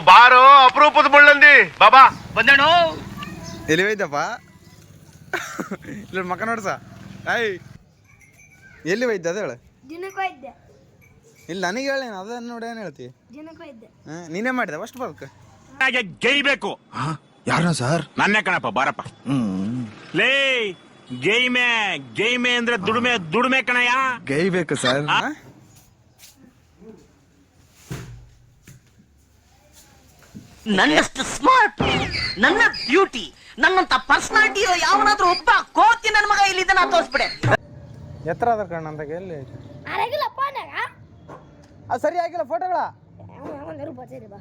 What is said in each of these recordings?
ಬಾರೋ ಅಪರೂಪದ ಮುಳ್ಳಂದಿ ಬಾಬಾ ಬಂದೇಣು. ಎಲ್ಲಿ ಹೋಯ್ತಪ್ಪ? ಇಲ್ಲ ಮಕ್ಕ ನೋಡ್ಸ. ಆಯ್ ಎಲ್ಲಿ ಹೋಯ್ತು ಅದು ಹೇಳು. ದಿನಕ್ಕೆ ಹೋಯ್ದೆ. ಇಲ್ಲ ನನಗೆ ಹೇಳೇನು ಅದನ್ನ ನೋಡಿ ಏನು ಹೇಳ್ತಿ? ದಿನಕ್ಕೆ ಹೋಯ್ದೆ. ನೀನೇ ಮಾಡಿದೆ ಫಸ್ಟ್ ಬಲ್ಕ್. ಗೇಯ್ಬೇಕು. ಯಾರ ಸರ್? ನನ್ನೇ ಕಣಪ್ಪ, ಬಾರಪ್ಪ. ಲೇ ಗೇಯ್ಮೆ ಅಂದ್ರೆ ದುಡಿಮೆ ಕಣಯ್ಯ. ಗೈಬೇಕು ಸರ್. ನನ್ನಷ್ಟು ಸ್ಮಾರ್ಟ್, ನನ್ನ ಬ್ಯೂಟಿ, ನನ್ನಂತ ಪರ್ಸನಾಲಿಟಿ ಯಾವನಾದ್ರೂ ಒಬ್ಬ ಕೋತಿ ನನ್ನ ಮಗ ಇಲ್ಲಿದ್ದ ನಾ ತೋರಿಸ್ಬಿಡೆ. ಎತ್ತರ ಅದ ಕಣ್ಣ ಅಂದಾಗ ಎಲ್ಲಿ ಐತಿ? ಅರಗಿಲ್ಲಪ್ಪ ನಾಗ. ಅದು ಸರಿ ಆಗಿಲ್ಲ ಫೋಟೋಗಳ ಒಂದು ರೂಪಾಯಿ ಸೇರಿ ಬಾ.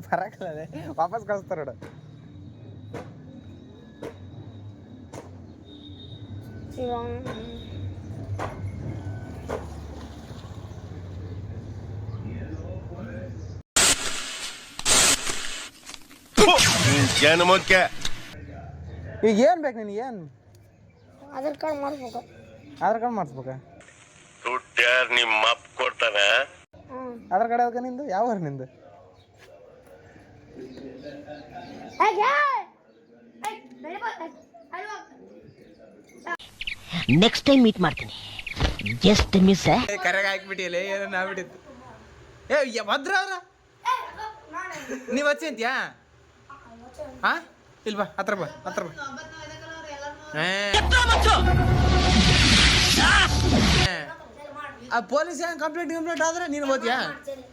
ಬರಕಲ್ಲ ವಾಪಸ್ ಕಳಿಸ್ತಾರ ನೋಡು. ಜನ್ಮಕ್ಕೆ ಈಗ ಏನು ಬೇಕು ನಿನಗೆ? ಏನು ಆಧಾರ್ ಕಾರ್ಡ್ ಮಾಡಿಸ್ಬೇಕು. ಆಧಾರ್ ಕಾರ್ಡ್ ಮಾಡಿಸ್ಬೇಕಾ? ದುಡ್ಡು ಯಾರು ನಿಮ್ಮ ಅಪ್ಪ ಕೊಡ್ತಾನೆ? ಆಧಾರ್ ಕಾರ್ಡ್ ಯಾವಾಗ ನಿಂದು? ಯಾವ ಊರು ನಿಂದು? ನೆಕ್ಸ್ಟ್ ಟೈಮ್ ಮೀಟ್ ಮಾಡ್ತೀನಿ. Just miss. ಕರೆಗೆ ಹಾಕ್ಬಿಟ್ಟಿಲ್ಲ ಏನೋ ಆಗ್ಬಿಟ್ಟಿತ್ತು. ಏ ಭದ್ರ ಅವ್ರ ನೀವು ಹಚ್ಚಿ ಅಂತೀಯಾ? ಹಾ ಇಲ್ವಾ ಹತ್ರ ಬಾ ಹತ್ರ ಬಾ. ಆ ಪೊಲೀಸ್ ಏನು ಕಂಪ್ಲೇಂಟ್ ಆದ್ರೆ ನೀನು ಓದ್ಯಾ?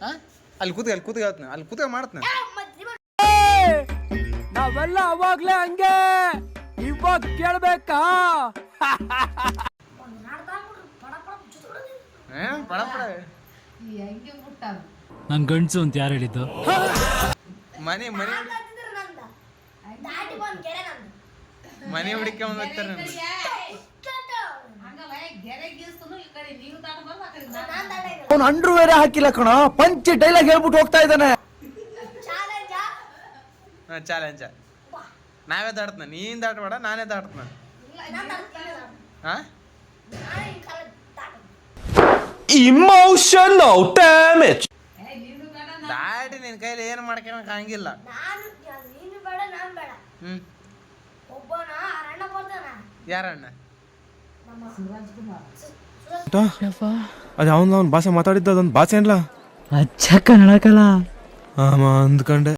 ಹಾಂ ಅಲ್ಲಿ ಕೂತ್ಕ ಹೇಳ್ತೀನಿ, ಅಲ್ಲಿ ಕೂತ್ಕ ಮಾಡ್ತೀನಿ. ನಾವೆಲ್ಲ ಅವಾಗ್ಲೇ ಹಂಗೆ, ಇವಾಗ ಕೇಳ್ಬೇಕಾ? ಪಡ ಪಡ ನನ್ ಗಂಡ್ಸು ಅಂತ ಯಾರು ಹೇಳಿದ್ದು? ಮನೆ ಹುಡುಕೊಂಡ್ ಹೋಗ್ತಾರೆ ನನ್ನ. ಅವ್ನು ಅಂಡ್ರು ಬೇರೆ ಹಾಕಿಲ್ಲ ಕಣ, ಪಂಚ್ ಡೈಲಾಗ್ ಹೇಳ್ಬಿಟ್ಟು ಹೋಗ್ತಾ ಇದ್ದಾನೆ. ಚಾಲೆಂಜ ನಾವೇ ದಾಟ್ನ, ನೀನ್ ದಾಟ್ಬೇಡ ನಾನೇ ದಾಟ್ನ. ಹಾ ಇಮೋಷನಲ್ ಡ್ಯಾಮೇಜ್. ದಾಟಿ ನಿನ್ ಕೈಲಿ ಏನು ಮಾಡ್ಕೊಳಕ್ ಹಂಗಿಲ್ಲ. ಯಾರಣ್ಣ? ಅದು ಅವನ ಭಾಷೆ ಮಾತಾಡಿದ್ದ ಅದೊಂದು ಭಾಷೆ ಅಲ್ಲ. ಅಚ್ಚ ಕನ್ನಡಕಲ್ಲ ಅಂದ್ಕೊಂಡೆ.